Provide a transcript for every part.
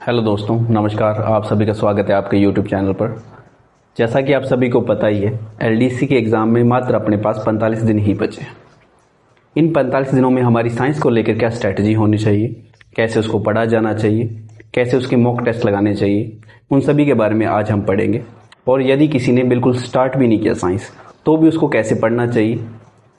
Hello दोस्तों, नमस्कार। आप सभी का स्वागत है आपके यूट्यूब चैनल पर। जैसा कि आप सभी को पता ही है, एलडीसी के एग्ज़ाम में मात्र अपने पास 45 दिन ही बचे। इन 45 दिनों में हमारी साइंस को लेकर क्या स्ट्रैटेजी होनी चाहिए, कैसे उसको पढ़ा जाना चाहिए, कैसे उसके मॉक टेस्ट लगाने चाहिए, उन सभी के बारे में आज हम पढ़ेंगे। और यदि किसी ने बिल्कुल स्टार्ट भी नहीं किया साइंस, तो भी उसको कैसे पढ़ना चाहिए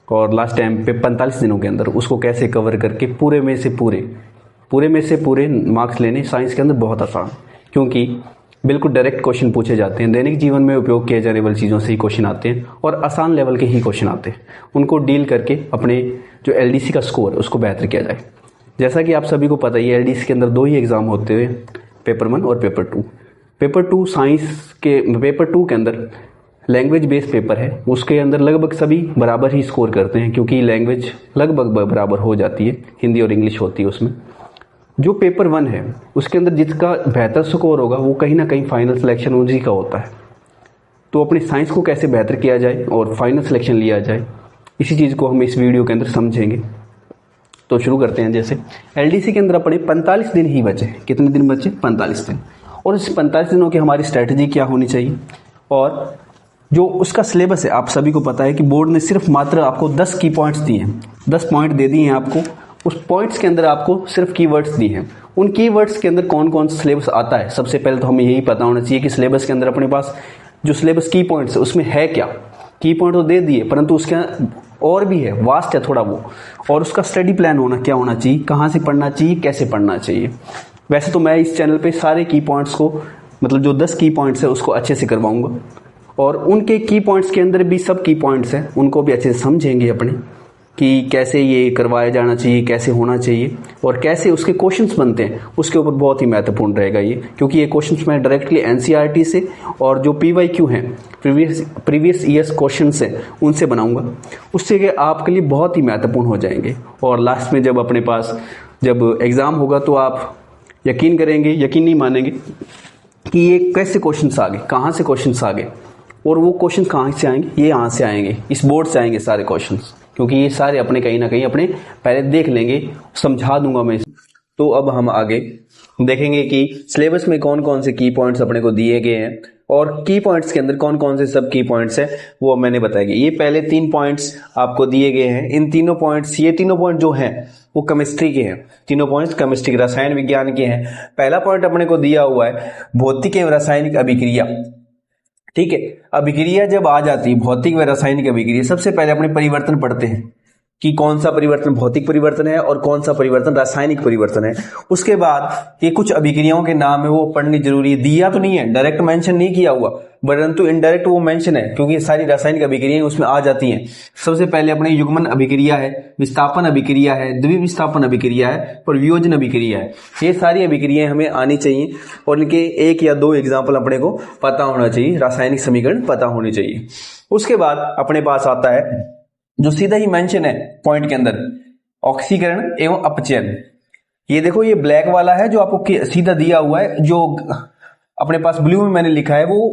और लास्ट टाइम पे 45 दिनों के अंदर उसको कैसे कवर करके पूरे में से पूरे मार्क्स लेने साइंस के अंदर बहुत आसान। क्योंकि बिल्कुल डायरेक्ट क्वेश्चन पूछे जाते हैं, दैनिक जीवन में उपयोग किए जाने वाली चीज़ों से ही क्वेश्चन आते हैं और आसान लेवल के ही क्वेश्चन आते हैं। उनको डील करके अपने जो एलडीसी का स्कोर उसको बेहतर किया जाए। जैसा कि आप सभी को पता ही है, एलडीसी के अंदर 2 ही एग्ज़ाम होते हैं, पेपर 1 और पेपर 2। पेपर 2 साइंस के पेपर 2 के अंदर लैंग्वेज बेस्ड पेपर है। उसके अंदर लगभग सभी बराबर ही स्कोर करते हैं, क्योंकि लैंग्वेज लगभग बराबर हो जाती है, हिंदी और इंग्लिश होती है उसमें। जो पेपर 1 है उसके अंदर जिसका बेहतर स्कोर होगा वो कहीं ना कहीं फाइनल सिलेक्शन उसी का होता है। तो अपनी साइंस को कैसे बेहतर किया जाए और फाइनल सिलेक्शन लिया जाए, इसी चीज़ को हम इस वीडियो के अंदर समझेंगे। तो शुरू करते हैं। जैसे एलडीसी के अंदर अपने 45 दिन ही बचे। कितने दिन बचे? 45 दिन। और इस 45 दिनों की हमारी स्ट्रैटेजी क्या होनी चाहिए, और जो उसका सिलेबस है आप सभी को पता है कि बोर्ड ने सिर्फ मात्र आपको 10 की पॉइंट्स दिए हैं। 10 पॉइंट दे दिए हैं आपको। उस पॉइंट्स के अंदर आपको सिर्फ कीवर्ड्स दिए हैं। उन कीवर्ड्स के अंदर कौन कौन सा सिलेबस आता है, सबसे पहले तो हमें यही पता होना चाहिए कि सिलेबस के अंदर अपने पास जो सिलेबस की पॉइंट्स है उसमें है क्या। की पॉइंट तो दे दिए, परंतु उसके और भी है, वास्ट है थोड़ा वो। और उसका स्टडी प्लान क्या होना चाहिए, कहाँ से पढ़ना चाहिए, कैसे पढ़ना चाहिए। वैसे तो मैं इस चैनल पे सारे की पॉइंट्स को, मतलब जो 10 की पॉइंट्स है उसको अच्छे से करवाऊंगा, और उनके की पॉइंट्स के अंदर भी सब की पॉइंट्स हैं उनको भी अच्छे से समझेंगे अपने, कि कैसे ये करवाया जाना चाहिए, कैसे होना चाहिए और कैसे उसके क्वेश्चंस बनते हैं। उसके ऊपर बहुत ही महत्वपूर्ण रहेगा ये, क्योंकि ये क्वेश्चंस मैं डायरेक्टली एनसीईआरटी से और जो पीवाईक्यू हैं, प्रीवियस ईयर्स क्वेश्चंस हैं, उनसे बनाऊंगा। उससे कि आपके लिए बहुत ही महत्वपूर्ण हो जाएंगे। और लास्ट में जब अपने पास जब एग्ज़ाम होगा तो आप यकीन करेंगे, यकीन नहीं मानेंगे कि ये कैसे क्वेश्चंस आ गए, कहाँ से क्वेश्चंस आ गए, और वो क्वेश्चन कहाँ से आएंगे, ये यहाँ से आएंगे, इस बोर्ड से आएंगे सारे क्वेश्चंस। क्योंकि ये सारे अपने कहीं ना कहीं अपने पहले देख लेंगे, समझा दूंगा मैं। तो अब हम आगे देखेंगे कि सिलेबस में कौन कौन से की पॉइंट्स अपने को दिए गए हैं, और की पॉइंट्स के अंदर कौन कौन से सब की पॉइंट्स हैं वो मैंने बताएंगे। ये पहले 3 पॉइंट्स आपको दिए गए हैं। इन तीनों पॉइंट्स, ये तीनों पॉइंट जो हैं वो केमिस्ट्री के हैं। तीनों पॉइंट्स केमिस्ट्री, रसायन विज्ञान के हैं। पहला पॉइंट अपने को दिया हुआ है भौतिक एवं रासायनिक अभिक्रिया। ठीक है, अभिक्रिया जब आ जाती है, भौतिक व रासायनिक अभिक्रिया, सबसे पहले अपने परिवर्तन पढ़ते हैं कि कौन सा परिवर्तन भौतिक परिवर्तन है और कौन सा परिवर्तन रासायनिक परिवर्तन है। उसके बाद ये कुछ अभिक्रियाओं के नाम है वो पढ़नी जरूरी है। दिया तो नहीं है, डायरेक्ट मेंशन नहीं किया हुआ, परंतु इनडायरेक्ट वो मेंशन है, क्योंकि सारी रासायनिक अभिक्रियाएं उसमें आ जाती हैं। सबसे पहले अपने युग्मन अभिक्रिया है, विस्थापन अभिक्रिया है, द्विविस्थापन अभिक्रिया है और वियोजन अभिक्रिया है। ये सारी अभिक्रियाएं हमें आनी चाहिए और इनके 1 या 2 एग्जाम्पल अपने को पता होना चाहिए, रासायनिक समीकरण पता होने चाहिए। उसके बाद अपने पास आता है जो सीधा ही मेंशन है पॉइंट के अंदर, ऑक्सीकरण एवं अपचयन। ये देखो, ये ब्लैक वाला है जो आपको सीधा दिया हुआ है, जो अपने पास ब्लू में मैंने लिखा है वो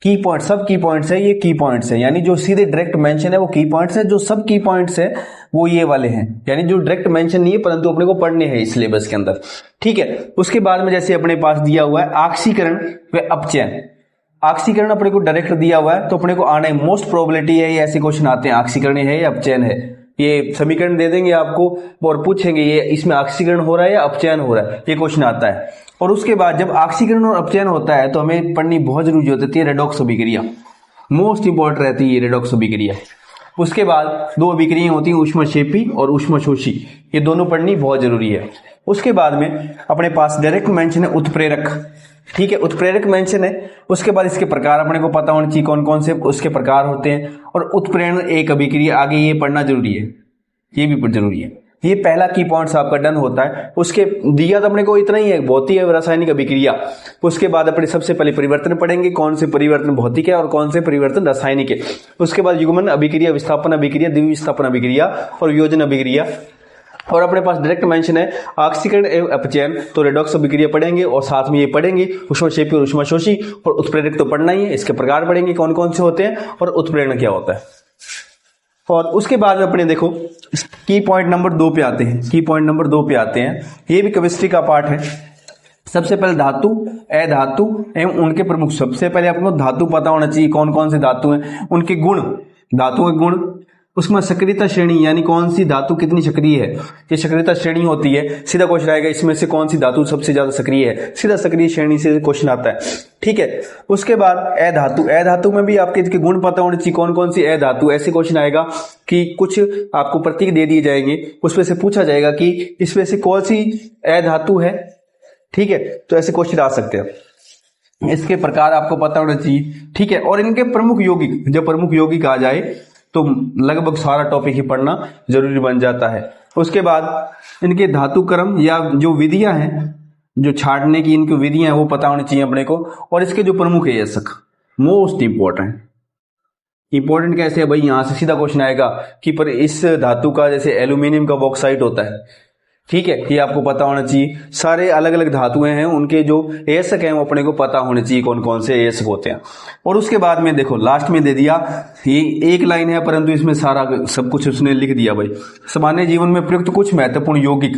की पॉइंट, सब की पॉइंट्स है। ये की पॉइंट्स है, यानी जो सीधे डायरेक्ट मेंशन है वो की पॉइंट्स है, जो सब की पॉइंट्स है वो ये वाले हैं, यानी जो डायरेक्ट मेंशन नहीं है परंतु अपने को पढ़ने हैं इस सिलेबस के अंदर। ठीक है, उसके बाद में जैसे अपने पास दिया हुआ है ऑक्सीकरण व अपचयन। ऑक्सीकरण अपने को डायरेक्ट दिया हुआ है तो अपने को आना है, मोस्ट प्रोबेबिलिटी है ये ऐसे क्वेश्चन आते हैं, ऑक्सीकरण है या अपचयन है। ये समीकरण दे देंगे आपको और पूछेंगे ये इसमें ऑक्सीकरण हो रहा है या अपचयन हो रहा है, ये क्वेश्चन आता है। और उसके बाद जब ऑक्सीकरण और अपचयन होता है तो हमें पढ़नी बहुत जरूरी होती है रेडॉक्स अभिक्रिया। मोस्ट इंपॉर्टेंट रहती है ये रेडॉक्स अभिक्रिया। उसके बाद 2 अभिक्रियाएं होती हैं, ऊष्मक्षेपी और ऊष्मशोषी, ये दोनों पढ़नी बहुत जरूरी है। उसके बाद में अपने पास डायरेक्ट मेंशन है उत्प्रेरक। ठीक है, उत्प्रेरक मेंशन है। उसके बाद इसके प्रकार अपने को पता होना चाहिए कौन कौन से उसके प्रकार होते हैं, और उत्प्रेरण एक अभिक्रिया, आगे ये पढ़ना जरूरी है, ये भी जरूरी है। ये पहला की पॉइंट्स आपका डन होता है। उसके दिया तो अपने को इतना ही है, भौतिक एवं रासायनिक अभिक्रिया। उसके बाद अपने सबसे पहले परिवर्तन पढ़ेंगे, कौन से परिवर्तन भौतिक है और कौन से परिवर्तन रासायनिक है। उसके बाद युग्मन अभिक्रिया, विस्थापन अभिक्रिया, द्विविस्थापन अभिक्रिया और वियोजन अभिक्रिया। और अपने पास डायरेक्ट मेंशन है ऑक्सीकरण एवं अपचयन, तो रेडॉक्स अभिक्रिया पढ़ेंगे और साथ में ये पढ़ेंगे ऊष्मक्षेपी और ऊष्मशोषी, और उत्प्रेरक तो पढ़ना ही है, इसके प्रकार पढ़ेंगे कौन कौन से होते हैं और उत्प्रेरण क्या होता है। और उसके बाद अपने देखो की पॉइंट नंबर 2 पे आते हैं। की पॉइंट नंबर 2 पे आते हैं, ये भी केमिस्ट्री का पार्ट है। सबसे पहले धातु, अधातु एवं उनके प्रमुख। सबसे पहले आपको धातु पता होना चाहिए, कौन कौन से धातु हैं, उनके गुण, धातुओं के गुण। उसमें सक्रियता श्रेणी, यानी कौन सी धातु कितनी सक्रिय है, ये सक्रियता श्रेणी होती है। सीधा क्वेश्चन आएगा इसमें से कौन सी धातु सबसे ज्यादा सक्रिय है, सीधा सक्रिय श्रेणी से क्वेश्चन आता है, ठीक है। उसके बाद अधातु, अधातु में भी आपके इसके गुण पता होने चाहिए, कौन कौन सी अधातु। ऐसे क्वेश्चन आएगा कि कुछ आपको प्रतीक दे दिए जाएंगे, उसमें से पूछा जाएगा कि इसमें से कौन सी अधातु है, ठीक है। तो ऐसे क्वेश्चन आ सकते हैं, इसके प्रकार आपको पता होना चाहिए, ठीक है। और इनके प्रमुख यौगिक, जब प्रमुख यौगिक आ जाए तो लगभग सारा टॉपिक ही पढ़ना जरूरी बन जाता है। उसके बाद इनके धातु क्रम या जो विधियां हैं, जो छांटने की इनकी विधियां हैं वो पता होनी चाहिए अपने को। और इसके जो प्रमुख एयस्क, मोस्ट इंपॉर्टेंट कैसे है भाई, यहां से सीधा क्वेश्चन आएगा कि पर इस धातु का जैसे एल्यूमिनियम का बॉक्साइट होता है, ठीक है, ये आपको पता होना चाहिए। सारे अलग अलग धातुएं हैं, उनके जो एयस्क हैं वो अपने को पता होने चाहिए, कौन कौन से एयस्क होते हैं। और उसके बाद में देखो लास्ट में दे दिया, ये एक लाइन है परंतु इसमें सारा सब कुछ उसने लिख दिया भाई। सामान्य जीवन में प्रयुक्त कुछ महत्वपूर्ण यौगिक,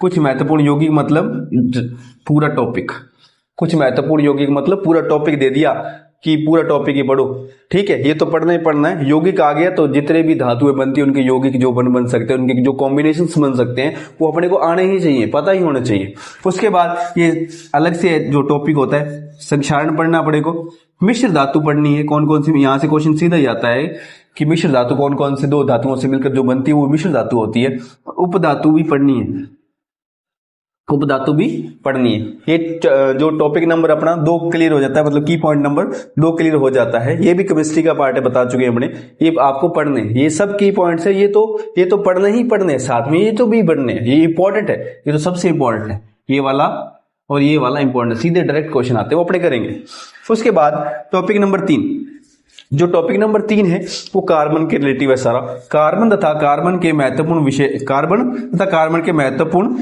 कुछ महत्वपूर्ण यौगिक मतलब पूरा टॉपिक, कुछ महत्वपूर्ण यौगिक मतलब पूरा टॉपिक दे दिया कि पूरा टॉपिक ही पढ़ो, ठीक है। ये तो पढ़ना ही पढ़ना है। यौगिक आ गया तो जितने भी धातुएं बनती है उनके यौगिक जो बन सकते हैं, उनके जो कॉम्बिनेशंस बन सकते हैं वो अपने को आने ही चाहिए, पता ही होना चाहिए। उसके बाद ये अलग से जो टॉपिक होता है संक्षारण पढ़ना अपने को, मिश्र धातु पढ़नी है, कौन कौन सी, यहाँ से क्वेश्चन सीधा ही आता है कि मिश्र धातु कौन कौन से दो धातुओं से मिलकर जो बनती है वो मिश्र धातु होती है। उपधातु भी पढ़नी है, उपधातु भी पढ़नी है। ये जो टॉपिक नंबर अपना 2 क्लियर हो जाता है, मतलब की पॉइंट नंबर 2 क्लियर हो जाता है। ये भी केमिस्ट्री का पार्ट है, बता चुके हैं हमने, ये आपको पढ़ने, ये सब की पॉइंट्स है। ये तो पढ़ने ही पढ़ने, साथ में ये तो भी पढ़ने, ये इंपॉर्टेंट है, ये तो सबसे इंपॉर्टेंट है, ये वाला और ये वाला इंपॉर्टेंट, सीधे डायरेक्ट क्वेश्चन आते हैं वो अपने करेंगे। उसके बाद टॉपिक नंबर 3, जो टॉपिक नंबर 3 है वो कार्बन के रिलेटिव है सारा। कार्बन तथा कार्बन के महत्वपूर्ण विषय, कार्बन तथा कार्बन के महत्वपूर्ण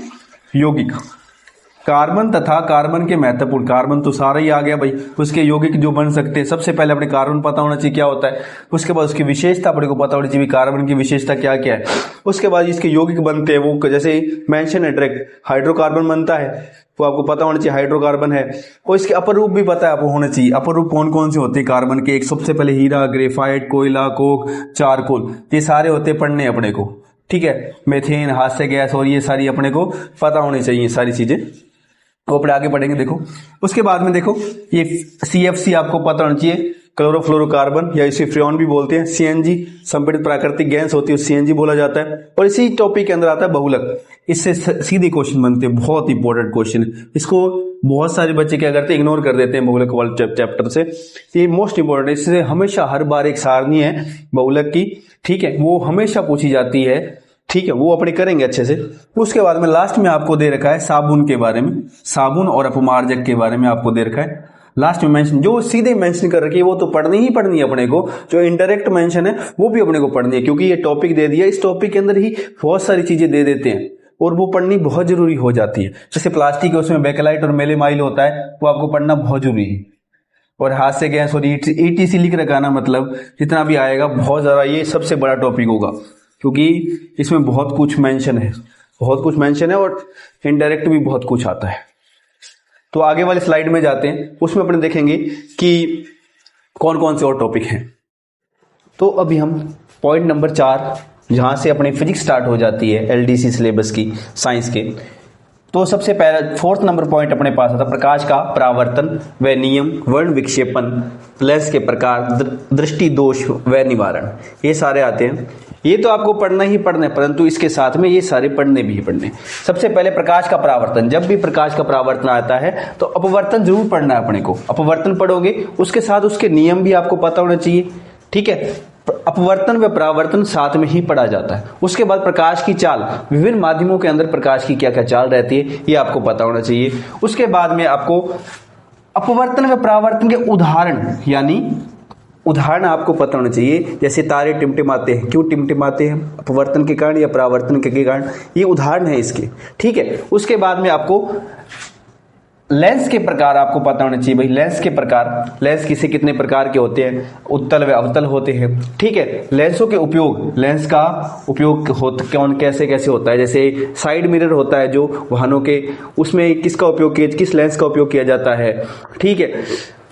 यौगिक, कार्बन तथा कार्बन के महत्वपूर्ण, कार्बन तो सारा ही आ गया भाई, उसके यौगिक जो बन सकते हैं। सबसे पहले अपने कार्बन पता होना चाहिए क्या होता है, उसके बाद उसकी विशेषता अपने को पता होनी चाहिए, कार्बन की विशेषता क्या क्या है। उसके बाद इसके यौगिक बनते हैं वो जैसे मेंशन है डायरेक्ट, हाइड्रोकार्बन बनता है वो आपको पता होना चाहिए, हाइड्रोकार्बन है। और इसके अपर रूप भी पता है आपको होना चाहिए, अपर रूप कौन कौन से होते हैं कार्बन के। एक सबसे पहले हीरा, ग्रेफाइट, कोयला, कोक, चारकोल, ये सारे होते पढ़ने अपने को, ठीक है। मेथेन, हास्य गैस, और ये सारी अपने को पता होनी चाहिए सारी चीजें, वो अपने आगे पढ़ेंगे। देखो उसके बाद में देखो ये CFC आपको पता होना चाहिए, क्लोरोफ्लोरोकार्बन या इसे फ्रेन भी बोलते हैं। CNG संपीड़ित प्राकृतिक गैस होती है, CNG बोला जाता है। और इसी टॉपिक के अंदर आता है बहुलक, इससे सीधे क्वेश्चन बनते हैं, बहुत इंपॉर्टेंट क्वेश्चन। इसको बहुत सारे बच्चे क्या करते हैं, इग्नोर कर देते हैं बहुलक वाले चैप्टर से। ये मोस्ट इंपॉर्टेंट, इससे हमेशा हर बार एक सारणी है बहुलक की, ठीक है, वो हमेशा पूछी जाती है, ठीक है, वो अपने करेंगे अच्छे से। उसके बाद में लास्ट में आपको दे रखा है साबुन के बारे में, साबुन और अपमार्जक के बारे में आपको दे रखा है लास्ट में मेंशन। जो सीधे मेंशन कर रखी है वो तो पढ़नी ही पढ़नी है अपने को, जो इनडायरेक्ट मेंशन है वो भी अपने को पढ़नी है, क्योंकि ये टॉपिक दे दिया, इस टॉपिक के अंदर ही बहुत सारी चीजें दे देते हैं और वो पढ़नी बहुत जरूरी हो जाती है। जैसे प्लास्टिक है उसमें बेकेलाइट और मेलेमाइल होता है, वो आपको पढ़ना बहुत जरूरी है। और हास्य गैस और ETC लिख रखा ना, मतलब जितना भी आएगा बहुत ज्यादा, ये सबसे बड़ा टॉपिक होगा क्योंकि इसमें बहुत कुछ मेंशन है, बहुत कुछ मेंशन है और इनडायरेक्ट भी बहुत कुछ आता है। तो आगे वाले स्लाइड में जाते हैं, उसमें अपने देखेंगे कि कौन कौन से और टॉपिक हैं। तो अभी हम पॉइंट नंबर 4, जहां से अपनी फिजिक्स स्टार्ट हो जाती है LDC सिलेबस की, साइंस के। तो सबसे पहला 4th नंबर पॉइंट अपने पास आता प्रकाश का परावर्तन व नियम, वर्ण विक्षेपण, लेंस के प्रकार, दृष्टि दोष व निवारण, ये सारे आते हैं। ये तो आपको पढ़ना ही पढ़ना है, परंतु इसके साथ में ये सारे पढ़ने भी ही पढ़ने। सबसे पहले प्रकाश का परावर्तन, जब भी प्रकाश का परावर्तन आता है तो अपवर्तन जरूर पढ़ना है अपने को। अपवर्तन पढ़ोगे उसके साथ उसके नियम भी आपको पता होना चाहिए, ठीक है। अपवर्तन व परावर्तन साथ में ही पढ़ा जाता है। उसके बाद प्रकाश की चाल, विभिन्न माध्यमों के अंदर प्रकाश की क्या क्या चाल रहती है ये आपको पता होना चाहिए। उसके बाद में आपको अपवर्तन व परावर्तन के उदाहरण, यानी उदाहरण आपको पता होना चाहिए। जैसे तारे टिमटिमाते हैं, क्यों टिमटिमाते हैं, अपवर्तन के कारण या परावर्तन के कारण, ये उदाहरण है इसके, ठीक है। उसके बाद में आपको लेंस के प्रकार आपको पता होना चाहिए भाई। लेंस के प्रकार, लेंस किसे कितने प्रकार के होते हैं, उत्तल व अवतल होते हैं, ठीक है। लेंसों के उपयोग, लेंस का उपयोग कौन कैसे कैसे होता है, जैसे साइड मिरर होता है जो वाहनों के, उसमें किसका उपयोग किया, किस लेंस का उपयोग किया जाता है, ठीक है।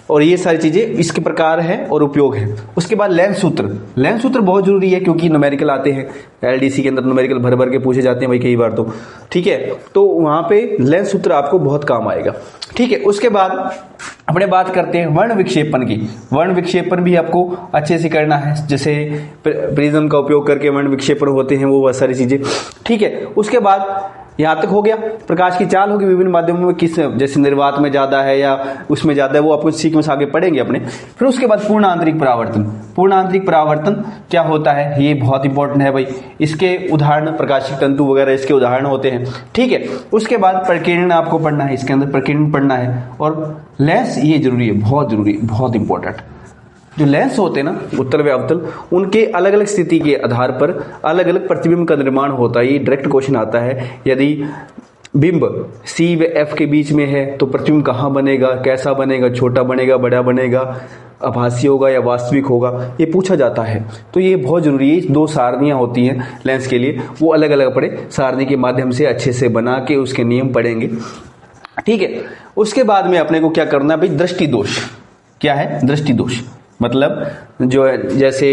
और ये सारी चीजें इसके प्रकार है और उपयोग है। उसके बाद लेंस सूत्र, लेंस सूत्र बहुत जरूरी है क्योंकि न्यूमेरिकल आते हैं एलडीसी के अंदर, न्यूमेरिकल भर भर के पूछे जाते हैं भाई कई बार तो, ठीक है। तो वहां पे लेंस सूत्र आपको बहुत काम आएगा, ठीक है। उसके बाद अपने बात करते हैं वर्ण विक्षेपण की। वर्ण विक्षेपण भी आपको अच्छे से करना है, जैसे प्रिज्म का उपयोग करके वर्ण विक्षेपण होते हैं, वो सारी चीजें, ठीक है। उसके बाद यहां तक हो गया। प्रकाश की चाल होगी विभिन्न माध्यमों में, किस जैसे निर्वात में ज्यादा है या उसमें ज्यादा है, वो आपको सीक्वेंस आगे पढ़ेंगे अपने। फिर उसके बाद पूर्ण आंतरिक परावर्तन। पूर्ण आंतरिक परावर्तन क्या होता है, ये बहुत इंपॉर्टेंट है भाई। इसके उदाहरण प्रकाशिक तंतु वगैरह इसके उदाहरण होते हैं, ठीक है। उसके बाद प्रकीर्णन आपको पढ़ना है, इसके अंदर प्रकीर्णन पढ़ना है। और लेंस ये जरूरी है, बहुत जरूरी, बहुत इंपॉर्टेंट। जो लेंस होते हैं ना उत्तल व अवतल, उनके अलग अलग स्थिति के आधार पर अलग अलग प्रतिबिंब का निर्माण होता है। ये डायरेक्ट क्वेश्चन आता है, यदि बिंब सी व एफ के बीच में है तो प्रतिबिंब कहाँ बनेगा, कैसा बनेगा, छोटा बनेगा, बड़ा बनेगा, आभासी होगा या वास्तविक होगा, ये पूछा जाता है। तो ये बहुत जरूरी है। दो सारनियां होती हैं लेंस के लिए, वो अलग अलग पढ़े, सारणी के माध्यम से अच्छे से बना के उसके नियम पढ़ेंगे, ठीक है। उसके बाद में अपने को क्या करना है भाई, दृष्टि दोष। क्या है दृष्टि दोष, मतलब जो है जैसे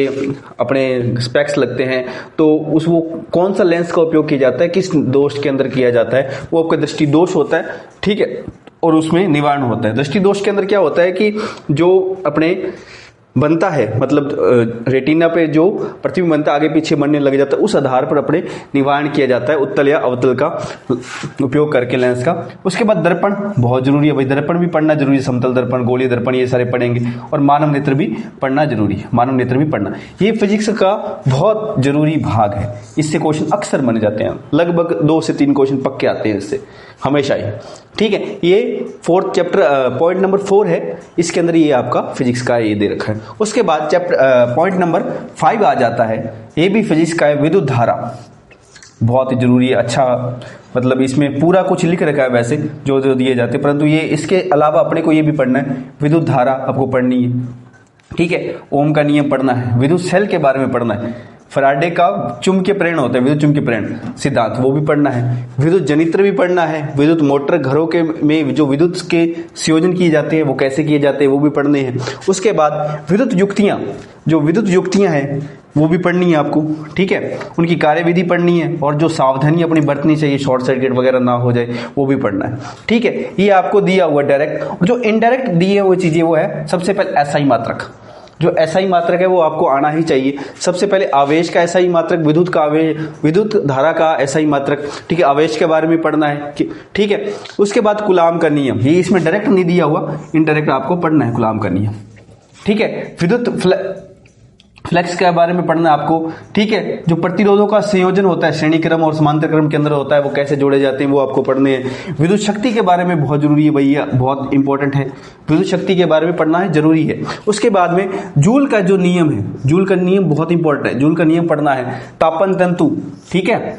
अपने स्पेक्स लगते हैं तो उस वो कौन सा लेंस का उपयोग किया जाता है, किस दोष के अंदर किया जाता है, वो आपका दृष्टि दोष होता है, ठीक है। और उसमें निवारण होता है। दृष्टि दोष के अंदर क्या होता है कि जो अपने बनता है, मतलब रेटिना पे जो प्रतिबिंब बनता है आगे पीछे बनने लग जाता है, उस आधार पर अपने निवारण किया जाता है उत्तल या अवतल का उपयोग करके लेंस का। उसके बाद दर्पण बहुत जरूरी है भाई, दर्पण भी पढ़ना जरूरी है, समतल दर्पण, गोलीय दर्पण, ये सारे पढ़ेंगे। और मानव नेत्र भी पढ़ना जरूरी है, मानव नेत्र भी पढ़ना। ये फिजिक्स का बहुत जरूरी भाग है, इससे क्वेश्चन अक्सर बन जाते हैं, लगभग 2 से 3 क्वेश्चन पक्के आते हैं इससे हमेशा ही, ठीक है। ये 4th चैप्टर पॉइंट नंबर 4 है, इसके अंदर ये आपका फिजिक्स का ये दे रखा है। उसके बाद चैप्टर पॉइंट नंबर 5 आ जाता है, ये भी फिजिक्स का है, विद्युत धारा। बहुत ही जरूरी है, अच्छा मतलब इसमें पूरा कुछ लिख रखा है वैसे जो जो दिए जाते हैं, परंतु ये इसके अलावा अपने को ये भी पढ़ना है, विद्युत धारा आपको पढ़नी है, ठीक है। ओम का नियम पढ़ना है, विद्युत सेल के बारे में पढ़ना है, फैराडे का चुंबकीय प्रेरण होता है, विद्युत चुंबकीय प्रेरण सिद्धांत, वो भी पढ़ना है। विद्युत जनित्र भी पढ़ना है, विद्युत मोटर घरों के में जो विद्युत के संयोजन किए जाते हैं वो कैसे किए जाते हैं वो भी पढ़ने हैं। उसके बाद विद्युत युक्तियां, जो विद्युत युक्तियां हैं वो भी पढ़नी है आपको, ठीक है। उनकी कार्यविधि पढ़नी है और जो सावधानी अपनी बरतनी चाहिए, शॉर्ट सर्किट वगैरह ना हो जाए, वो भी पढ़ना है, ठीक है। ये आपको दिया हुआ डायरेक्ट। जो इनडायरेक्ट दिए हुए चीजें वो है, सबसे पहले एसआई मात्रक, जो एसआई मात्रक है वो आपको आना ही चाहिए। सबसे पहले आवेश का एसआई मात्रक, विद्युत का आवेश, विद्युत धारा का एसआई मात्रक, ठीक है। आवेश के बारे में पढ़ना है, ठीक है। उसके बाद कूलाम का नियम, ये इसमें डायरेक्ट नहीं दिया हुआ, इनडायरेक्ट आपको पढ़ना है कूलाम का नियम, ठीक है। विद्युत फ्लक्स के बारे में पढ़ना है आपको, ठीक है। जो प्रतिरोधों का संयोजन होता है श्रेणी क्रम और समांतर क्रम के अंदर होता है, वो कैसे जोड़े जाते हैं वो आपको पढ़ने हैं। विद्युत शक्ति के बारे में बहुत जरूरी है भैया, बहुत इंपॉर्टेंट है, विद्युत शक्ति के बारे में पढ़ना है, जरूरी है। उसके बाद में जूल का जो नियम है, जूल का नियम बहुत इंपॉर्टेंट है, जूल का नियम पढ़ना है। तापन तंतु, ठीक है,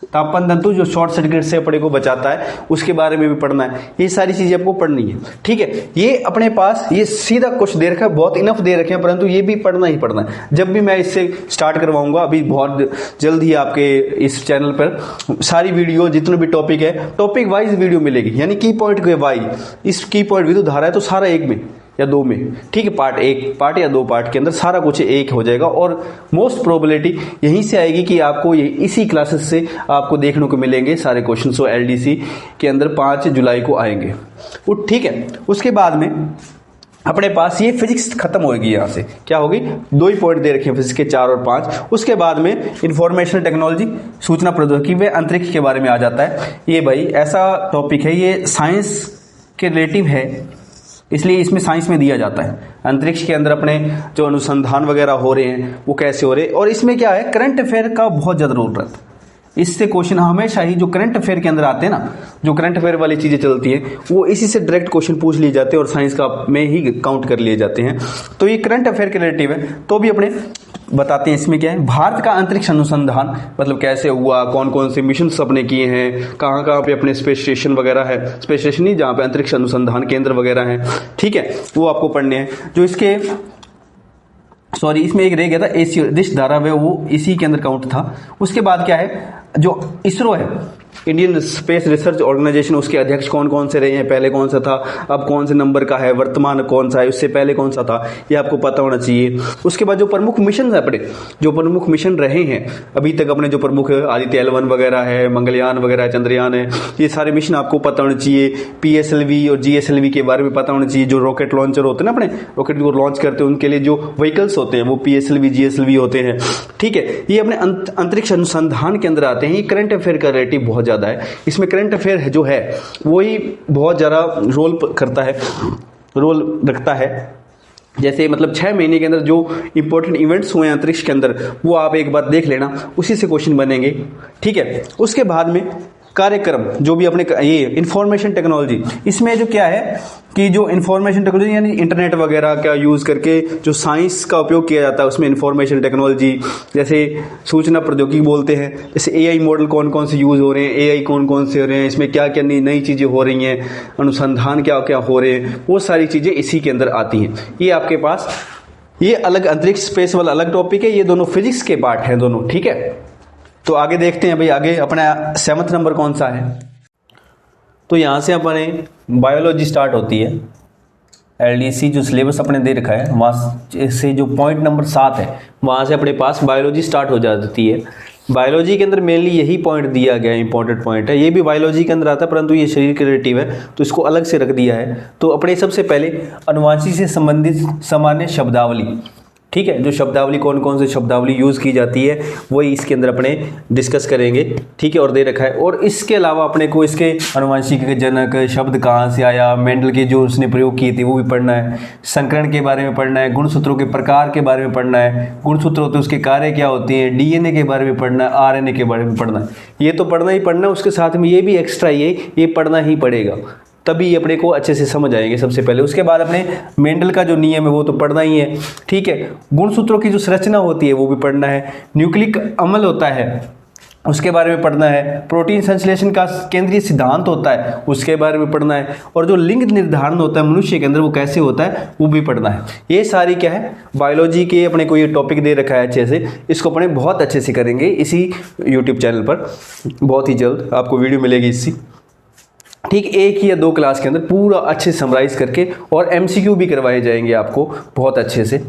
तापन तंतु जो शॉर्ट सर्किट से अपने को बचाता है, उसके बारे में भी पढ़ना है। ये सारी चीजें आपको पढ़नी है, ठीक है। ये अपने पास ये सीधा कुछ दे रखा है, बहुत इनफ दे रखे हैं, परंतु ये भी पढ़ना ही पढ़ना है। जब भी मैं इससे स्टार्ट करवाऊंगा, अभी बहुत जल्द ही आपके इस चैनल पर सारी वीडियो जितने भी टॉपिक है, टॉपिक वाइज वीडियो मिलेगी, यानी की पॉइंट के वाइज। इस की पॉइंट विद्युत धारा है तो सारा एक में या 2 में, ठीक है, पार्ट 1 पार्ट या 2 पार्ट के अंदर सारा कुछ एक हो जाएगा। और मोस्ट प्रोबेबिलिटी यहीं से आएगी कि आपको ये इसी क्लासेस से आपको देखने को मिलेंगे सारे क्वेश्चन। सो एलडीसी के अंदर 5 जुलाई को आएंगे, ठीक है। उसके बाद में अपने पास ये फिजिक्स खत्म होगी, यहां से क्या होगी, 2 ही पॉइंट दे रखे हैं फिजिक्स के, 4 और 5। उसके बाद में इंफॉर्मेशन टेक्नोलॉजी, सूचना प्रौद्योगिकी व अंतरिक्ष के बारे में आ जाता है। ये भाई ऐसा टॉपिक है, ये साइंस के रिलेटिव है, इसलिए इसमें साइंस में दिया जाता है। अंतरिक्ष के अंदर अपने जो अनुसंधान वगैरह हो रहे हैं वो कैसे हो रहे हैं, और इसमें क्या है, करंट अफेयर का बहुत ज्यादा रोल रहता है। इससे क्वेश्चन हमेशा ही जो करंट अफेयर के अंदर आते हैं ना, जो करंट अफेयर वाली चीजें चलती हैं, वो इसी से डायरेक्ट क्वेश्चन पूछ लिए जाते हैं और साइंस का में ही काउंट कर लिए जाते हैं। तो ये करंट अफेयर के रिलेटिव है। तो भी अपने बताते हैं इसमें क्या है, भारत का अंतरिक्ष अनुसंधान मतलब कैसे हुआ, कौन कौन से मिशन अपने किए हैं, कहाँ कहाँ पे अपने स्पेस स्टेशन वगैरह है, स्पेस स्टेशन नहीं जहाँ पे अंतरिक्ष अनुसंधान केंद्र वगैरह है, ठीक है, वो आपको पढ़ने हैं। जो इसके इसमें एक रह गया था एसी दिश धारावाहिक, वो इसी के अंदर काउंट था। उसके बाद क्या है, जो इसरो है, इंडियन स्पेस रिसर्च ऑर्गेनाइजेशन, उसके अध्यक्ष कौन कौन से रहे हैं, पहले कौन सा था, अब कौन से नंबर का है, वर्तमान कौन सा है, उससे पहले कौन सा था, ये आपको पता होना चाहिए। उसके बाद जो प्रमुख मिशन है अपने, जो प्रमुख मिशन रहे हैं अभी तक अपने, जो प्रमुख आदित्य L1 वगैरह है, मंगलयान वगैरह, चंद्रयान है, ये सारे मिशन आपको पता होने चाहिए। PSLV और GSLV के बारे में पता होना चाहिए। जो रॉकेट लॉन्चर होते हैं ना, अपने रॉकेट को लॉन्च करते हैं, उनके लिए जो व्हीकल्स होते हैं वो PSLV GSLV होते हैं, ठीक है। ये अपने अंतरिक्ष अनुसंधान के अंदर आते हैं। ये करंट अफेयर का रेटिव बहुत ज्यादा है। इसमें करंट अफेयर जो है वही बहुत ज्यादा रोल करता है, रोल रखता है। जैसे मतलब 6 महीने के अंदर जो इंपॉर्टेंट इवेंट्स हुए हैं अंतरिक्ष के अंदर, वो आप एक बार देख लेना, उसी से क्वेश्चन बनेंगे, ठीक है। उसके बाद में कार्यक्रम, जो भी अपने ये इंफॉर्मेशन टेक्नोलॉजी, इसमें जो क्या है कि जो इंफॉर्मेशन टेक्नोलॉजी यानी इंटरनेट वगैरह का यूज करके जो साइंस का उपयोग किया जाता है, उसमें इंफॉर्मेशन टेक्नोलॉजी, जैसे सूचना प्रौद्योगिकी बोलते हैं, जैसे AI मॉडल कौन कौन से यूज हो रहे हैं, AI कौन कौन से हो रहे हैं, इसमें क्या क्या नई चीजें हो रही हैं, अनुसंधान क्या क्या हो रहे हैं, वो सारी चीजें इसी के अंदर आती हैं। ये आपके पास ये अलग अंतरिक्ष स्पेस वाला अलग टॉपिक है, ये दोनों फिजिक्स के पार्ट हैं दोनों, ठीक है। तो आगे देखते हैं भाई, आगे अपना 7वां नंबर कौन सा है। तो यहाँ से अपने बायोलॉजी स्टार्ट होती है। LDC जो सिलेबस अपने दे रखा है, वहाँ से जो पॉइंट नंबर 7 है, वहाँ से अपने पास बायोलॉजी स्टार्ट हो जाती है। बायोलॉजी के अंदर मेनली यही पॉइंट दिया गया है, इंपॉर्टेंट पॉइंट है। ये भी बायोलॉजी के अंदर आता है, परंतु ये शरीर के रिलेटिव है, तो इसको अलग से रख दिया है। तो अपने सबसे पहले अनुवांशिक से संबंधित सामान्य शब्दावली, ठीक है, जो शब्दावली कौन कौन से शब्दावली यूज़ की जाती है वही इसके अंदर अपने डिस्कस करेंगे, ठीक है, और दे रखा है। और इसके अलावा अपने को इसके अनुवांशिक के जनक, शब्द कहाँ से आया, मेंडल के जो उसने प्रयोग किए थे वो भी पढ़ना है, संकरण के बारे में पढ़ना है, गुणसूत्रों के प्रकार के बारे में पढ़ना है, गुणसूत्र होते हैं उसके कार्य क्या होते हैं, DNA के बारे में पढ़ना है, RNA के बारे में पढ़ना है। ये तो पढ़ना ही पढ़ना है, उसके साथ में ये भी एक्स्ट्रा ये पढ़ना ही पड़ेगा, तभी अपने को अच्छे से समझ आएंगे सबसे पहले। उसके बाद अपने मेंडल का जो नियम है वो तो पढ़ना ही है, ठीक है। गुणसूत्रों की जो संरचना होती है वो भी पढ़ना है। न्यूक्लिक अम्ल होता है उसके बारे में पढ़ना है। प्रोटीन संश्लेषण का केंद्रीय सिद्धांत होता है उसके बारे में पढ़ना है। और जो लिंग निर्धारण होता है मनुष्य के अंदर वो कैसे होता है वो भी पढ़ना है। ये सारी क्या है, बायोलॉजी के अपने को ये टॉपिक दे रखा है अच्छे से। इसको अपने बहुत अच्छे से करेंगे इसी यूट्यूब चैनल पर, बहुत ही जल्द आपको वीडियो मिलेगी इससी, ठीक। 1 या 2 क्लास के अंदर पूरा अच्छे से समराइज करके, और MCQ भी करवाए जाएंगे आपको बहुत अच्छे से।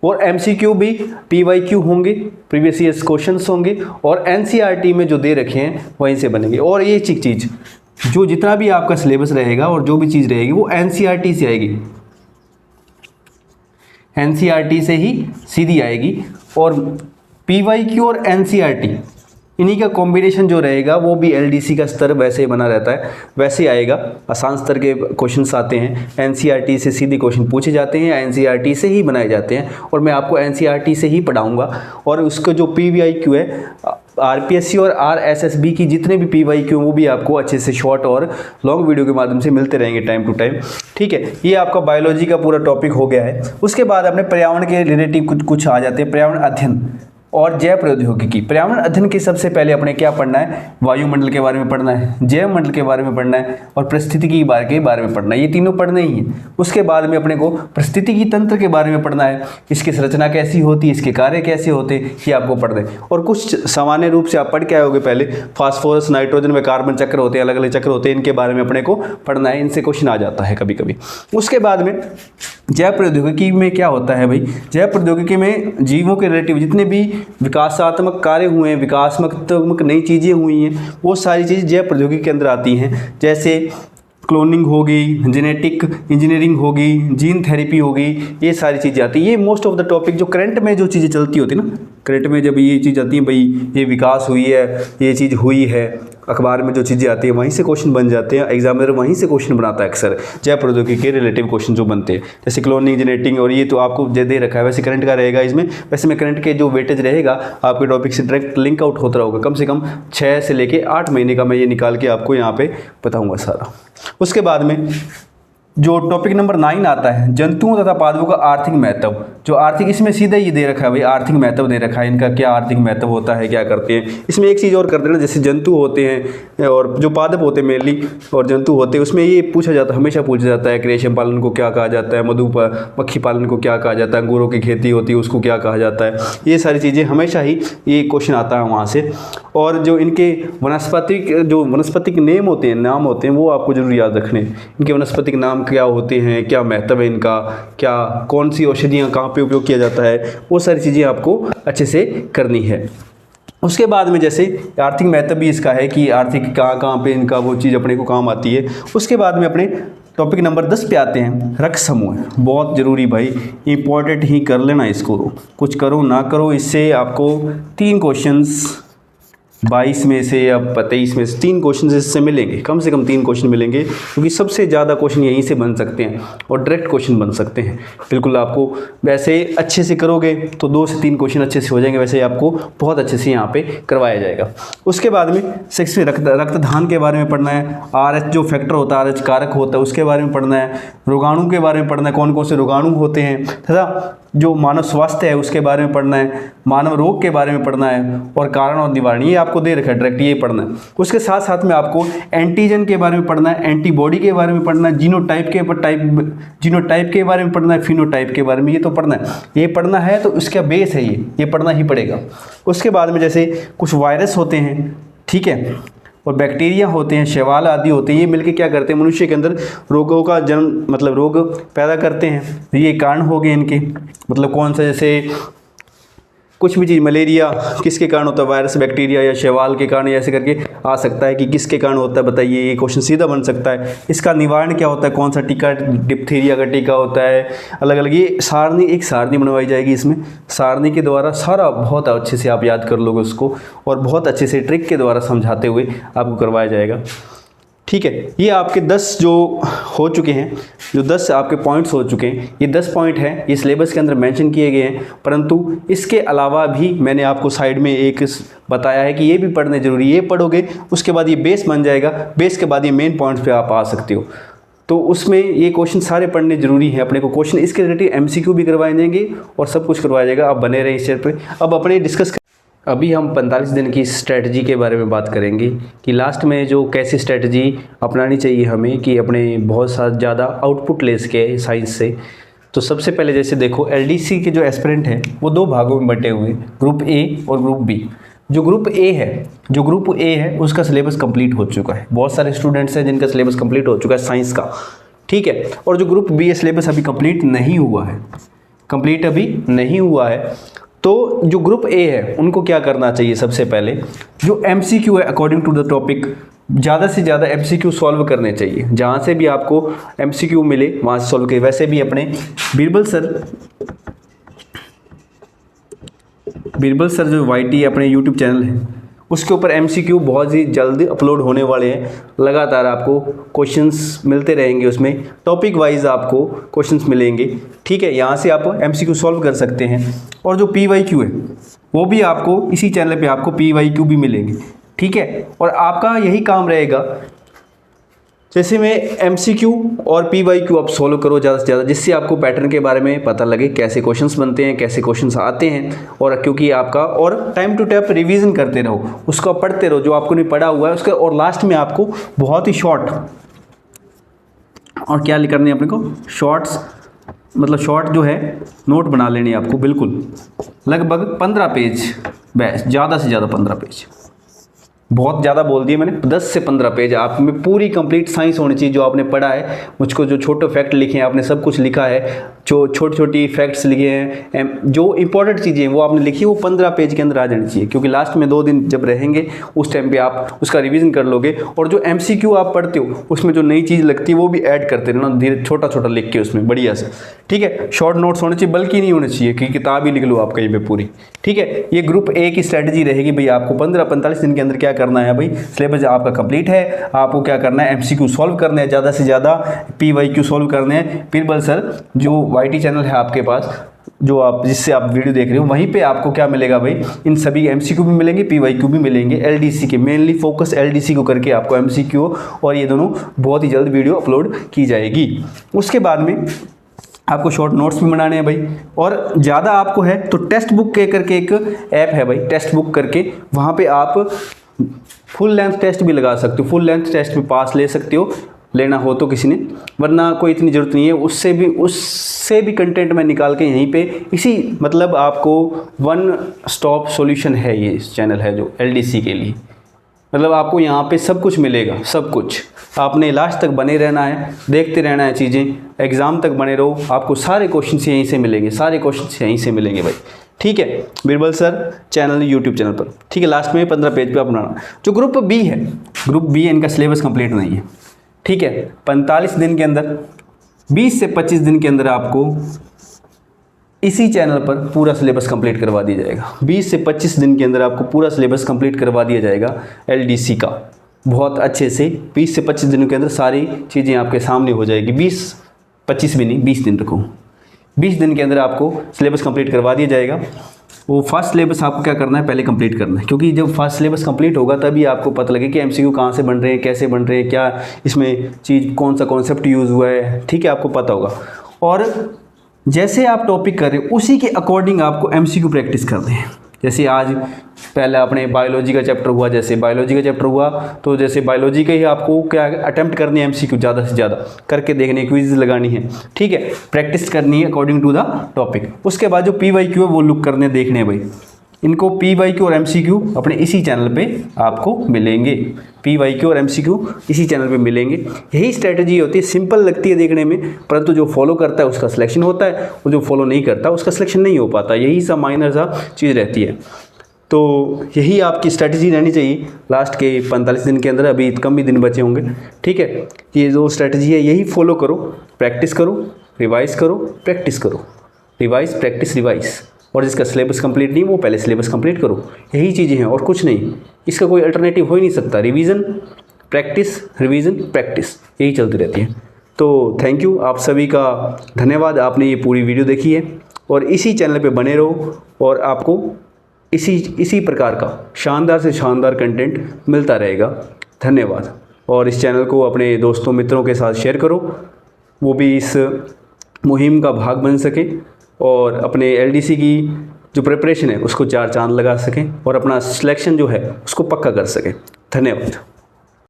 और MCQ भी PYQ होंगे, प्रीवियस ईयर्स क्वेश्चंस होंगे, और NCERT में जो दे रखे हैं वहीं से बनेंगे। और ये चीज़ जो जितना भी आपका सिलेबस रहेगा और जो भी चीज़ रहेगी वो NCERT से आएगी, NCERT से ही सीधी आएगी। और PYQ और NCERT इन्हीं का कॉम्बिनेशन जो रहेगा वो भी LDC का स्तर वैसे ही बना रहता है, वैसे ही आएगा। आसान स्तर के क्वेश्चंस आते हैं, NCERT से सीधे क्वेश्चन पूछे जाते हैं, NCERT से ही बनाए जाते हैं, और मैं आपको NCERT से ही पढ़ाऊंगा। और उसका जो PYQ है, RPSC और RSSB की जितने भी PYQ वो भी आपको अच्छे से शॉर्ट और लॉन्ग वीडियो के माध्यम से मिलते रहेंगे टाइम टू टाइम, ठीक है। ये आपका बायोलॉजी का पूरा टॉपिक हो गया है। उसके बाद अपने पर्यावरण के रिलेटिव कुछ आ जाते हैं, पर्यावरण अध्ययन और जैव प्रौद्योगिकी। पर्यावरण अध्ययन के सबसे पहले अपने क्या पढ़ना है, वायुमंडल के बारे में पढ़ना है, जैव मंडल के बारे में पढ़ना है, और पारिस्थितिकी के बारे में पढ़ना है। ये तीनों पढ़ने ही हैं। उसके बाद में अपने को पारिस्थितिकी तंत्र के बारे में पढ़ना है, इसकी संरचना कैसी होती है, इसके कार्य कैसे होते हैं, ये आपको पढ़ना है। और कुछ सामान्य रूप से आप पढ़ के आए होगे पहले, फास्फोरस, नाइट्रोजन व कार्बन चक्र होते हैं, अलग अलग चक्र होते हैं, इनके बारे में अपने को पढ़ना है। इनसे क्वेश्चन आ जाता है कभी कभी। उसके बाद में जैव प्रौद्योगिकी में क्या होता है भाई, जैव प्रौद्योगिकी में जीवों के रिलेटिव जितने भी विकासात्मक कार्य हुए हैं, विकासात्मक नई चीज़ें हुई हैं, वो सारी चीज़ें जैव प्रौद्योगिकी के अंदर आती हैं। जैसे क्लोनिंग होगी, जेनेटिक इंजीनियरिंग होगी, जीन थेरेपी होगी, ये सारी चीज़ें आती हैं। ये मोस्ट ऑफ द टॉपिक जो करंट में जो चीज़ें चलती होती है ना, करंट में जब ये चीज़ आती है भाई ये विकास हुई है, ये चीज़ हुई है, अखबार में जो चीज़ें आती है वहीं से क्वेश्चन बन जाते हैं, एग्जामिनर वहीं से क्वेश्चन बनाता है अक्सर, जैव प्रौद्योगिकी के रिलेटिव क्वेश्चन जो बनते हैं, जैसे क्लोनिंग, जेनेटिंग, और ये तो आपको दे रखा है। वैसे करंट का रहेगा इसमें, वैसे में करंट के जो वेटेज रहेगा आपके टॉपिक से डायरेक्ट लिंक आउट होता होगा, कम से कम 6 से लेके 8 महीने का मैं ये निकाल के आपको यहाँ पे बताऊँगा सारा। उसके बाद में जो टॉपिक नंबर 9 आता है, जंतुओं तथा पादपों का आर्थिक महत्व। जो आर्थिक, इसमें सीधा ये दे रखा है भाई, आर्थिक महत्व दे रखा है, इनका क्या आर्थिक महत्व होता है, क्या करते हैं। इसमें एक चीज़ और कर देना, जैसे जंतु होते हैं और जो पादप होते हैं मेनली, और जंतु होते हैं, उसमें ये पूछा जाता है, हमेशा पूछा जाता है, रेशम पालन को क्या कहा जाता है, मधुमक्खी पालन को क्या कहा जाता है, अंगूरों की खेती होती है उसको क्या कहा जाता है। ये सारी चीज़ें हमेशा ही ये क्वेश्चन आता है वहाँ से। और जो इनके वनस्पतिक नेम होते हैं, नाम होते हैं, वो आपको जरूर याद रखने। इनके वनस्पतिक नाम क्या होते हैं, क्या महत्व है इनका, क्या कौन सी औषधियाँ कहाँ पे उपयोग किया जाता है, वो सारी चीज़ें आपको अच्छे से करनी है। उसके बाद में जैसे आर्थिक महत्व भी इसका है कि आर्थिक कहाँ पे इनका वो चीज़ अपने को काम आती है। उसके बाद में अपने टॉपिक नंबर 10 पे आते हैं, रक्त समूह। बहुत ज़रूरी भाई, इंपॉर्टेंट ही कर लेना इसको, कुछ करो ना करो, इससे आपको 3 क्वेश्चंस 22 में से या 23 में से 3 क्वेश्चन इससे मिलेंगे, कम से कम 3 क्वेश्चन मिलेंगे, क्योंकि सबसे ज़्यादा क्वेश्चन यहीं से बन सकते हैं और डायरेक्ट क्वेश्चन बन सकते हैं। बिल्कुल आपको वैसे अच्छे से करोगे तो 2 से 3 क्वेश्चन अच्छे से हो जाएंगे, वैसे आपको बहुत अच्छे से यहाँ पे करवाया जाएगा। उसके बाद में 6 में रक्तदान के बारे में पढ़ना है, RH जो फैक्टर होता है, RH कारक होता है, उसके बारे में पढ़ना है, रोगाणु के बारे में पढ़ना है, कौन कौन से रोगाणु होते हैं, तथा जो मानव स्वास्थ्य है उसके बारे में पढ़ना है, मानव रोग के बारे में पढ़ना है, और कारण और निवारण ये आपको दे रखा है डायरेक्ट, ये पढ़ना है। उसके साथ साथ में आपको एंटीजन के बारे में पढ़ना है, एंटीबॉडी के बारे में पढ़ना है, जीनोटाइप के बारे में पढ़ना है, फिनोटाइप के बारे में ये तो पढ़ना है। ये पढ़ना है तो इसका बेस है, ये पढ़ना ही पड़ेगा। उसके बाद में जैसे कुछ वायरस होते हैं, ठीक है, और बैक्टीरिया होते हैं, शैवाल आदि होते हैं, ये मिलके क्या करते हैं, मनुष्य के अंदर रोगों का जन्म, मतलब रोग पैदा करते हैं। ये कारण हो गए इनके, मतलब कौन सा, जैसे कुछ भी चीज़, मलेरिया किसके कारण होता है, वायरस, बैक्टीरिया या शैवाल के कारण, ऐसे करके आ सकता है कि किसके कारण होता है, बताइए, ये क्वेश्चन सीधा बन सकता है। इसका निवारण क्या होता है, कौन सा टीका, डिप्थीरिया का टीका होता है, अलग अलग, ये सारणी, एक सारणी बनवाई जाएगी इसमें, सारणी के द्वारा सारा बहुत अच्छे से आप याद कर लोगे उसको, और बहुत अच्छे से ट्रिक के द्वारा समझाते हुए आपको करवाया जाएगा, ठीक है। ये आपके 10 जो हो चुके हैं, जो 10 आपके पॉइंट्स हो चुके हैं, ये 10 पॉइंट हैं, ये सिलेबस के अंदर मेंशन किए गए हैं, परंतु इसके अलावा भी मैंने आपको साइड में एक बताया है कि ये भी पढ़ने जरूरी, ये पढ़ोगे उसके बाद ये बेस बन जाएगा, बेस के बाद ये मेन पॉइंट्स पे आप आ सकते हो। तो उसमें ये क्वेश्चन सारे पढ़ने जरूरी हैं अपने को। क्वेश्चन इसके रिलेटेड MCQ भी करवाए जाएंगे और सब कुछ करवाया जाएगा, आप बने रहे इस चैनल पे। अब अपने डिस्कस, अभी हम 45 दिन की स्ट्रेटजी के बारे में बात करेंगे कि लास्ट में जो कैसी स्ट्रेटजी अपनानी चाहिए हमें कि अपने बहुत ज़्यादा आउटपुट ले सके साइंस से। तो सबसे पहले जैसे देखो, LDC के जो एस्पिरेंट हैं वो 2 भागों में बटे हुए, ग्रुप A और ग्रुप B। जो ग्रुप A है उसका सिलेबस कंप्लीट हो चुका है, बहुत सारे स्टूडेंट्स हैं जिनका सिलेबस कंप्लीट हो चुका है साइंस का, ठीक है। और जो ग्रुप B है सिलेबस अभी कंप्लीट नहीं हुआ है, तो जो ग्रुप A है उनको क्या करना चाहिए, सबसे पहले जो MCQ है अकॉर्डिंग टू द टॉपिक, ज़्यादा से ज़्यादा MCQ सॉल्व करने चाहिए, जहाँ से भी आपको MCQ मिले वहाँ से सॉल्व करिए। वैसे भी अपने बीरबल सर जो YT अपने YouTube चैनल है उसके ऊपर MCQ बहुत ही जल्दी अपलोड होने वाले हैं, लगातार आपको क्वेश्चंस मिलते रहेंगे, उसमें टॉपिक वाइज आपको क्वेश्चंस मिलेंगे, ठीक है। यहाँ से आप MCQ सॉल्व कर सकते हैं। और जो PYQ है वो भी आपको इसी चैनल पे आपको PYQ भी मिलेंगे, ठीक है। और आपका यही काम रहेगा, जैसे में MCQ और PYQ आप सॉल्व करो ज़्यादा से ज़्यादा, जिससे आपको पैटर्न के बारे में पता लगे, कैसे क्वेश्चंस बनते हैं, कैसे क्वेश्चंस आते हैं। और क्योंकि आपका, और टाइम टू टाइम रिवीजन करते रहो, उसको पढ़ते रहो जो आपको नहीं पढ़ा हुआ है उसका। और लास्ट में आपको बहुत ही शॉर्ट, और क्या करनी है अपने को, शॉर्ट्स, मतलब शॉर्ट जो है नोट बना लेनी है आपको, बिल्कुल लगभग 15 पेज, बस ज़्यादा से ज़्यादा 15 पेज, बहुत ज़्यादा बोल दिए मैंने, 10 से 15 पेज आप में पूरी कंप्लीट साइंस होनी चाहिए। जो आपने पढ़ा है, मुझको जो छोटे फैक्ट लिखे हैं आपने, सब कुछ लिखा है, जो छोटी छोटी फैक्ट्स लिखे हैं, जो इंपॉर्टेंट चीज़ें वो आपने लिखी वो 15 पेज के अंदर आ जानी चाहिए, क्योंकि लास्ट में 2 दिन जब रहेंगे उस टाइम पे आप उसका रिवीजन कर लोगे। और जो MCQ आप पढ़ते हो उसमें जो नई चीज़ लगती है वो भी ऐड करते रहना धीरे, छोटा छोटा लिख के उसमें बढ़िया से, ठीक है। शॉर्ट नोट्स होने चाहिए, बल्कि नहीं होने चाहिए कि किताब ही लिख लो आप कहीं पे पूरी, ठीक है। ये ग्रुप ए की स्ट्रैटेजी रहेगी भाई, आपको 15-45 दिन के अंदर क्या करना है भाई, सिलेबस आपका कंप्लीट है, आपको क्या करना है, MCQ सॉल्व करना है, ज़्यादा से ज़्यादा PYQ सॉल्व करने हैं। बीरबल सर जो YT चैनल है आपके पास, जो आप जिससे आप वीडियो देख रहे हो, वहीं पे आपको क्या मिलेगा भाई, इन सभी MCQ भी मिलेंगे, PYQ भी मिलेंगे, LDC के मेनली फोकस LDC को करके आपको MCQ और ये दोनों बहुत ही जल्द वीडियो अपलोड की जाएगी। उसके बाद में आपको शॉर्ट नोट्स भी बनाने हैं भाई, और ज़्यादा आपको है तो टेक्स्ट बुक के करके एक ऐप है भाई, टेक्स्ट बुक करके, वहाँ पे आप फुल लेंथ टेस्ट भी लगा सकते हो, फुल लेंथ टेस्ट में पास ले सकते हो, लेना हो तो किसी ने, वरना कोई इतनी ज़रूरत नहीं है। उससे भी कंटेंट मैं निकाल के यहीं पे इसी मतलब आपको वन स्टॉप सॉल्यूशन है, ये चैनल है जो LDC के लिए, मतलब आपको यहाँ पे सब कुछ मिलेगा, सब कुछ। आपने लास्ट तक बने रहना है, देखते रहना है चीज़ें, एग्ज़ाम तक बने रहो, आपको सारे क्वेश्चन यहीं से मिलेंगे, सारे क्वेश्चन यहीं से मिलेंगे भाई, ठीक है। Birbal sir channel YouTube channel पर, ठीक है। लास्ट में 15 पेज पे आप बनाना। जो ग्रुप B है, ग्रुप B इनका सिलेबस कंप्लीट नहीं है, ठीक है। 45 दिन के अंदर, 20 से 25 दिन के अंदर आपको इसी चैनल पर पूरा सिलेबस कंप्लीट करवा दिया जाएगा। 20 से 25 दिन के अंदर आपको पूरा सिलेबस कंप्लीट करवा दिया जाएगा LDC का, बहुत अच्छे से। 20 से 25 दिनों के अंदर सारी चीज़ें आपके सामने हो जाएगी। 20-25 भी नहीं, 20 दिन रखो, 20 दिन के अंदर आपको सिलेबस कंप्लीट करवा दिया जाएगा। वो फर्स्ट सिलेबस आपको क्या करना है, पहले कंप्लीट करना है, क्योंकि जब फर्स्ट सिलेबस कंप्लीट होगा तभी आपको पता लगे कि MCQ कहाँ से बन रहे हैं, कैसे बन रहे हैं, क्या इसमें चीज़, कौन सा कॉन्सेप्ट यूज़ हुआ है, ठीक है, आपको पता होगा। और जैसे आप टॉपिक कर रहे हो उसी के अकॉर्डिंग आपको MCQ प्रैक्टिस करते हैं। जैसे आज पहले अपने बायोलॉजी का चैप्टर हुआ, जैसे बायोलॉजी का चैप्टर हुआ तो जैसे बायोलॉजी के ही आपको क्या अटेम्प्ट करनी है, MCQ ज़्यादा से ज़्यादा करके देखने, क्विज लगानी है, ठीक है, प्रैक्टिस करनी है अकॉर्डिंग टू द टॉपिक। उसके बाद जो PYQ है वो लुक करने देखने हैं भाई, इनको PYQ और MCQ अपने इसी चैनल पे आपको मिलेंगे, PYQ और MCQ इसी चैनल पे मिलेंगे। यही स्ट्रेटजी होती है, सिंपल लगती है देखने में, परंतु जो फॉलो करता है उसका सिलेक्शन होता है, और जो फॉलो नहीं करता उसका सिलेक्शन नहीं हो पाता। यही सा माइनर सा चीज़ रहती है। तो यही आपकी स्ट्रेटजी रहनी चाहिए लास्ट के 45 दिन के अंदर, अभी कम ही दिन बचे होंगे, ठीक है। ये जो स्ट्रेटजी है यही फॉलो करो, प्रैक्टिस करो, रिवाइज़ करो, प्रैक्टिस करो, रिवाइज़, प्रैक्टिस, रिवाइज़। और जिसका सिलेबस कंप्लीट नहीं वो पहले सिलेबस कंप्लीट करो, यही चीज़ें हैं और कुछ नहीं, इसका कोई अल्टरनेटिव हो ही नहीं सकता। रिवीजन, प्रैक्टिस, रिवीजन, प्रैक्टिस, यही चलती रहती है। तो थैंक यू, आप सभी का धन्यवाद, आपने ये पूरी वीडियो देखी है, और इसी चैनल पे बने रहो और आपको इसी प्रकार का शानदार से शानदार कंटेंट मिलता रहेगा। धन्यवाद। और इस चैनल को अपने दोस्तों मित्रों के साथ शेयर करो, वो भी इस मुहिम का भाग बन सके और अपने LDC की जो प्रिपरेशन है उसको 4 चांद लगा सकें और अपना सिलेक्शन जो है उसको पक्का कर सकें। धन्यवाद।